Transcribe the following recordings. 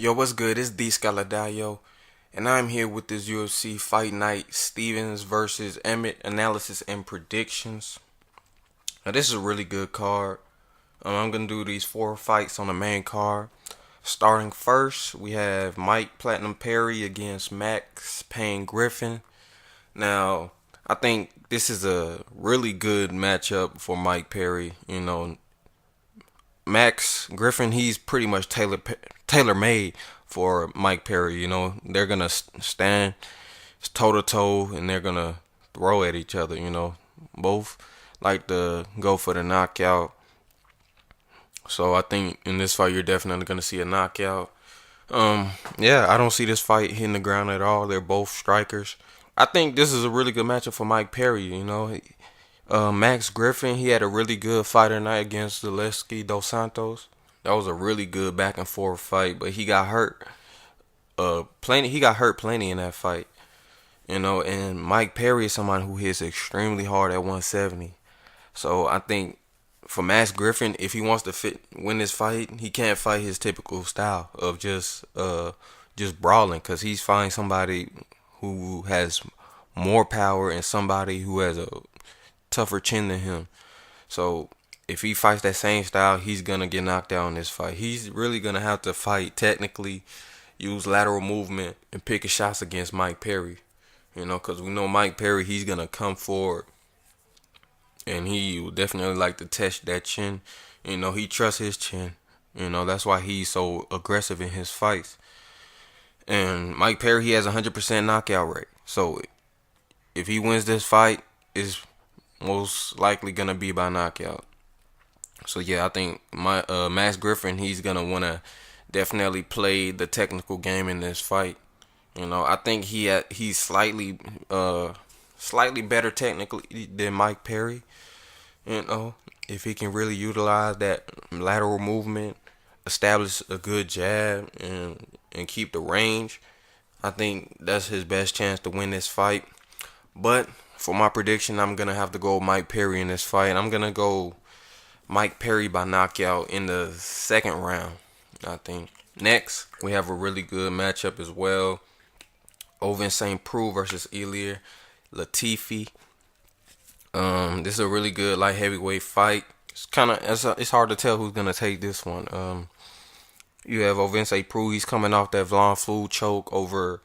Yo, what's good? It's D Scaladayo, and I'm here with this UFC Fight Night Stevens versus Emmett analysis and predictions. Now, this is a really good card. I'm gonna do these four fights on the main card. Starting first, we have Mike Platinum Perry against Max Payne Griffin. Now, I think this is a really good matchup for Mike Perry. Max Griffin, he's pretty much tailor made for Mike Perry. They're gonna stand toe to toe and they're gonna throw at each other. Both like to go for the knockout. So I think in this fight you're definitely gonna see a knockout. Yeah, I don't see this fight hitting the ground at all. They're both strikers. I think this is a really good matchup for Mike Perry. Max Griffin, he had a really good fighter night against Zaleski Dos Santos. That was a really good back and forth fight, but he got hurt. Plenty. He got hurt plenty in that fight. And Mike Perry is someone who hits extremely hard at 170. So I think for Max Griffin, if he wants to win this fight, he can't fight his typical style of just brawling, because he's fighting somebody who has more power and somebody who has a tougher chin than him. So if he fights that same style, he's gonna get knocked out in this fight. He's really gonna have to fight technically, use lateral movement, and pick his shots against Mike Perry. Because we know Mike Perry, he's gonna come forward, and he will definitely like to test that chin. He trusts his chin. That's why he's so aggressive in his fights. And Mike Perry, he has 100% knockout rate. So if he wins this fight, it's most likely gonna be by knockout. So yeah, I think my Max Griffin, he's gonna wanna definitely play the technical game in this fight. I think he's slightly better technically than Mike Perry. If he can really utilize that lateral movement, establish a good jab, and keep the range, I think that's his best chance to win this fight. But for my prediction, I'm gonna have to go Mike Perry in this fight. I'm gonna go Mike Perry by knockout in the second round, I think. Next, we have a really good matchup as well. Ovin St. Preux versus Ilir Latifi. This is a really good light heavyweight fight. It's hard to tell who's gonna take this one. You have Ovin St. Preux. He's coming off that Vlon Food choke over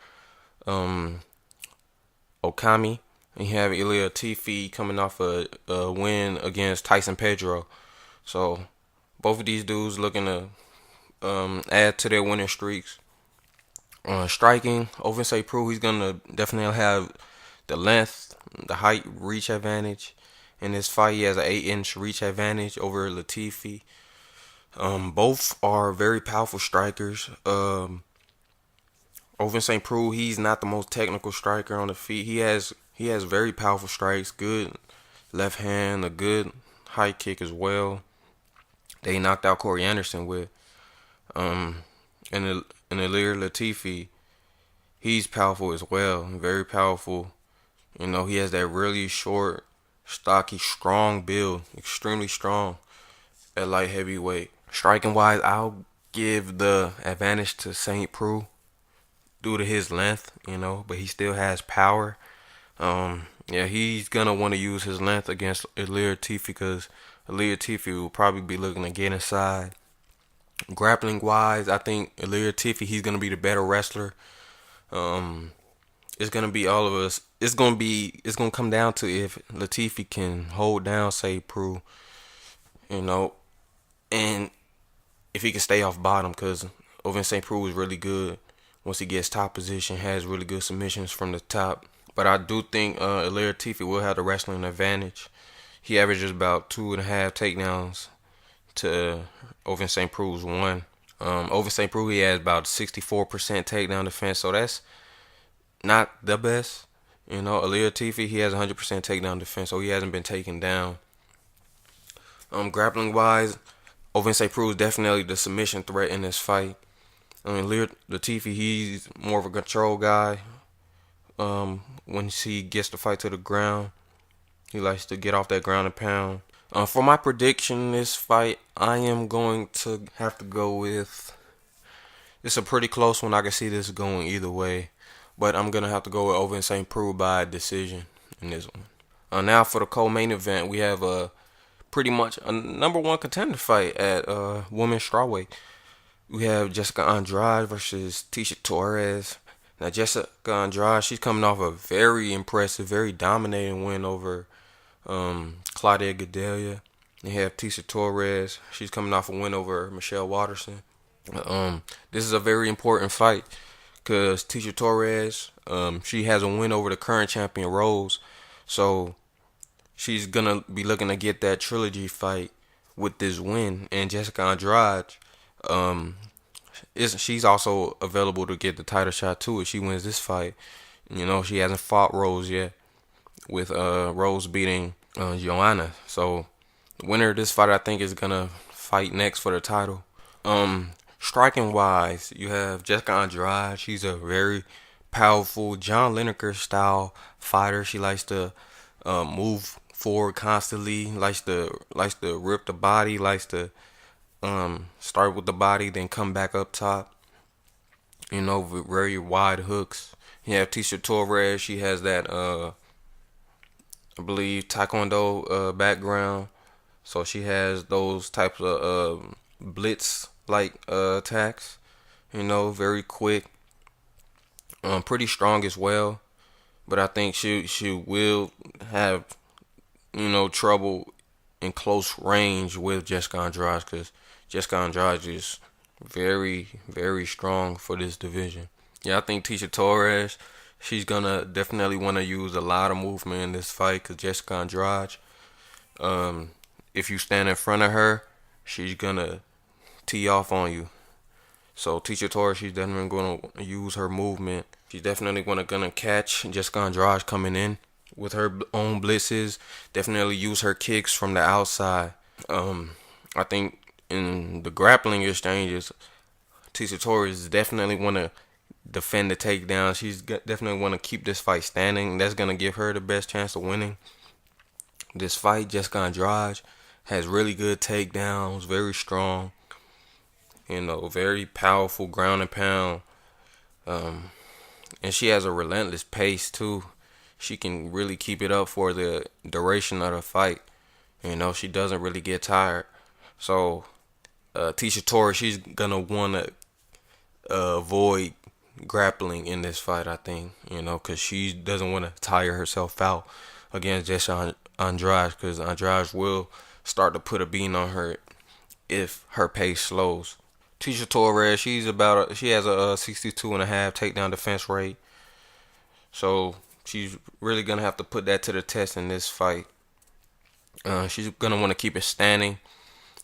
Okami. And you have Ilir Latifi coming off a win against Tyson Pedro. So both of these dudes looking to add to their winning streaks. Striking, Ovin St. Preux, he's gonna definitely have the length, the height, reach advantage. In this fight, he has an 8-inch reach advantage over Latifi. Both are very powerful strikers. Ovin St. Preux, he's not the most technical striker on the feet. He has very powerful strikes, good left hand, a good high kick as well. They knocked out Corey Anderson with. And Ilir Latifi, he's powerful as well, very powerful. He has that really short, stocky, strong build, extremely strong at light heavyweight. Striking wise, I'll give the advantage to St. Preux due to his length, but he still has power. Yeah, he's gonna want to use his length against Ilir Latifi, because Ilir Latifi will probably be looking to get inside. Grappling wise, I think Ilir Latifi, he's gonna be the better wrestler. It's gonna be all of us. It's gonna come down to if Latifi can hold down St. Preux, and if he can stay off bottom, because Ovin St. Preux is really good once he gets top position, has really good submissions from the top. But I do think Ilir Latifi will have the wrestling advantage. He averages about 2.5 takedowns to Ovin St. Preux's one. Ovin St. Preux, he has about 64% takedown defense, so that's not the best. Ilir Latifi, he has 100% takedown defense, so he hasn't been taken down. Grappling wise, Ovin St. Preux is definitely the submission threat in this fight. Ilir Latifi, he's more of a control guy. Once he gets the fight to the ground, he likes to get off that ground and pound. For my prediction in this fight, I am going to have to go with It's a pretty close one. I can see this going either way, but I'm gonna have to go with over in St. Preux by decision in this one. Now for the co-main event, we have pretty much a number one contender fight at women's strawweight. We have Jessica Andrade versus Tisha Torres. Now Jessica Andrade, she's coming off a very impressive, very dominating win over Claudia Gadelia. You have Tisha Torres. She's coming off a win over Michelle Watterson. This is a very important fight because Tisha Torres, she has a win over the current champion Rose, so she's gonna be looking to get that trilogy fight with this win. And Jessica Andrade, um, she's also available to get the title shot too if she wins this fight. You know, she hasn't fought Rose yet, with Rose beating Joanna. So the winner of this fight, I think, is gonna fight next for the title. Striking wise, you have Jessica Andrade. She's a very powerful John Lineker style fighter. She likes to move forward constantly. Likes to rip the body. Likes to start with the body, then come back up top. You know, with very wide hooks. You have Tisha Torres. She has that I believe Taekwondo background, so she has those types of blitz like attacks. You know, very quick, pretty strong as well. But I think she will have, you know, trouble in close range with Jessica Andrade because Jessica Andrade is very strong for this division. Yeah, I think Tisha Torres, she's gonna definitely want to use a lot of movement in this fight because Jessica Andrade, if you stand in front of her, she's gonna tee off on you. So Tisha Torres, she's definitely gonna use her movement. She's definitely gonna catch Jessica Andrade coming in with her own blitzes. Definitely use her kicks from the outside. I think in the grappling exchanges, Tisha Torres definitely want to defend the takedown. She's definitely want to keep this fight standing. That's gonna give her the best chance of winning this fight. Jessica Andrade has really good takedowns, very strong. You know, very powerful ground and pound. And she has a relentless pace too. She can really keep it up for the duration of the fight. You know, she doesn't really get tired. So Tisha Torres, she's gonna want to avoid grappling in this fight, I think. You know, because she doesn't want to tire herself out against Jessica Andrade, because Andrade will start to put a bean on her if her pace slows. Tisha Torres, she has a 62.5 takedown defense rate, so she's really gonna have to put that to the test in this fight. She's gonna want to keep it standing.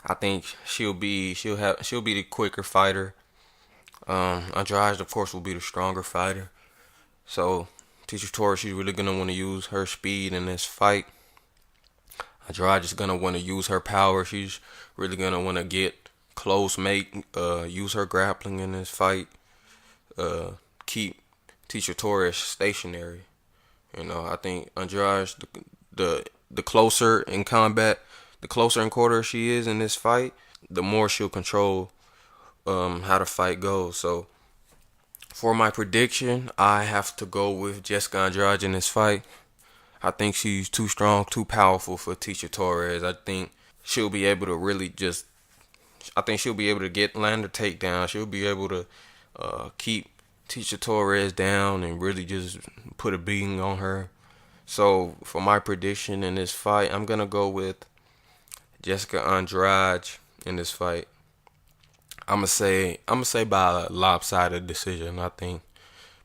I think she'll be the quicker fighter. Andrade, of course, will be the stronger fighter. So Tisha Torres, she's really gonna want to use her speed in this fight. Andrade is gonna want to use her power. She's really gonna want to get close, use her grappling in this fight. Keep Tisha Torres stationary. You know, I think Andrade, the closer in combat, the closer in quarter she is in this fight, the more she'll control how the fight goes. So for my prediction, I have to go with Jessica Andrade in this fight. I think she's too strong, too powerful for Tisha Torres. I think she'll be able to land her takedown. She'll be able to keep Tisha Torres down and really just put a beating on her. So for my prediction in this fight, I'm gonna go with Jessica Andrade in this fight. I'm gonna say by a lopsided decision. I think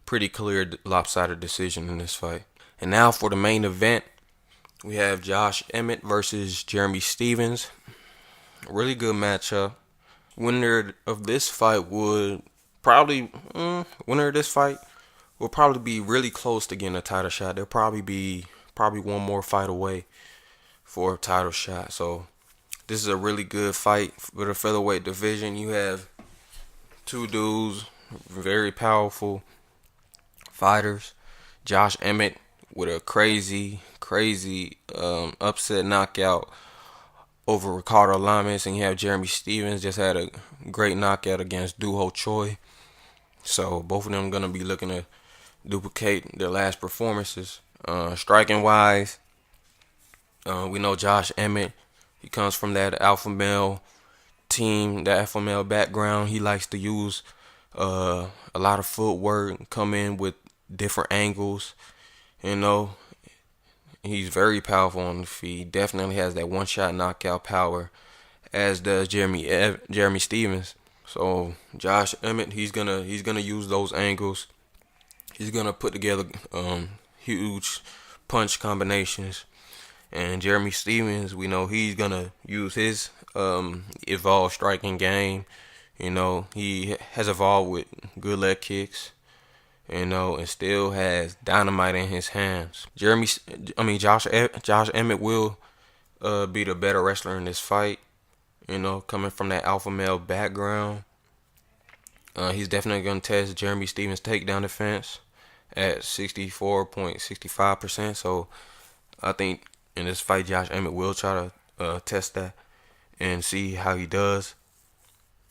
pretty clear lopsided decision in this fight. And now for the main event, we have Josh Emmett versus Jeremy Stephens. Really good matchup. Winner of this fight would probably be really close to getting a title shot. They'll probably be one more fight away for a title shot. So this is a really good fight for the featherweight division. You have two dudes, very powerful fighters. Josh Emmett with a crazy upset knockout over Ricardo Lamas, and you have Jeremy Stevens just had a great knockout against Duho Choi. So both of them gonna be looking to duplicate their last performances. Striking wise, we know Josh Emmett. He comes from that alpha male team, that alpha male background. He likes to use a lot of footwork, come in with different angles. You know, he's very powerful on the feet. He definitely has that one-shot knockout power, as does Jeremy Stevens. So Josh Emmett, he's gonna use those angles. He's gonna put together huge punch combinations. And Jeremy Stevens, we know he's gonna use his evolved striking game. You know, he has evolved with good leg kicks. You know, and still has dynamite in his hands. Josh Emmett will be the better wrestler in this fight. You know, coming from that alpha male background, he's definitely gonna test Jeremy Stevens' takedown defense at 64.65%. So I think in this fight, Josh Emmett will try to test that and see how he does.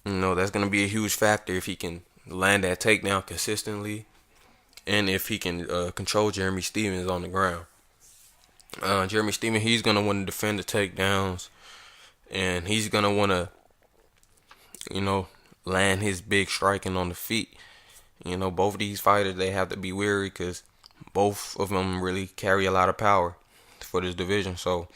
You know, that's going to be a huge factor if he can land that takedown consistently and if he can control Jeremy Stevens on the ground. Jeremy Stevens, he's going to want to defend the takedowns, and he's going to want to, you know, land his big striking on the feet. You know, both of these fighters, they have to be wary because both of them really carry a lot of power for this division. So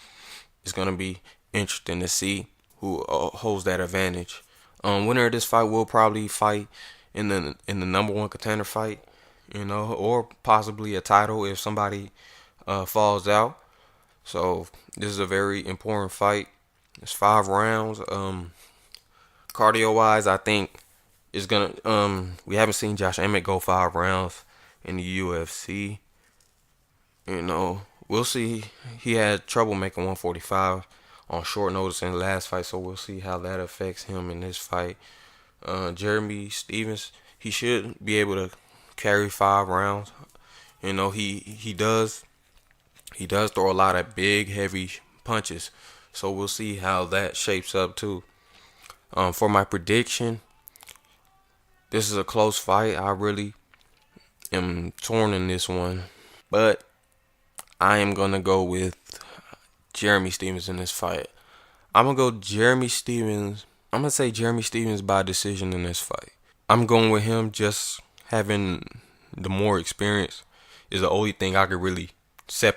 it's going to be interesting to see who holds that advantage. Winner of this fight will probably fight in the number one contender fight, you know, or possibly a title if somebody falls out. So this is a very important fight. It's 5 rounds. Cardio wise, I think it's gonna. We haven't seen Josh Emmett go 5 rounds in the UFC. You know, we'll see. He had trouble making 145 on short notice in the last fight, so we'll see how that affects him in this fight. Jeremy Stevens, he should be able to carry 5 rounds. You know, he does throw a lot of big, heavy punches, so we'll see how that shapes up too. For my prediction, this is a close fight. I really am torn in this one, but I am gonna go with Jeremy Stevens in this fight. I'm gonna go Jeremy Stevens. I'm gonna say Jeremy Stevens by decision in this fight. I'm going with him. Just having the more experience is the only thing I could really separate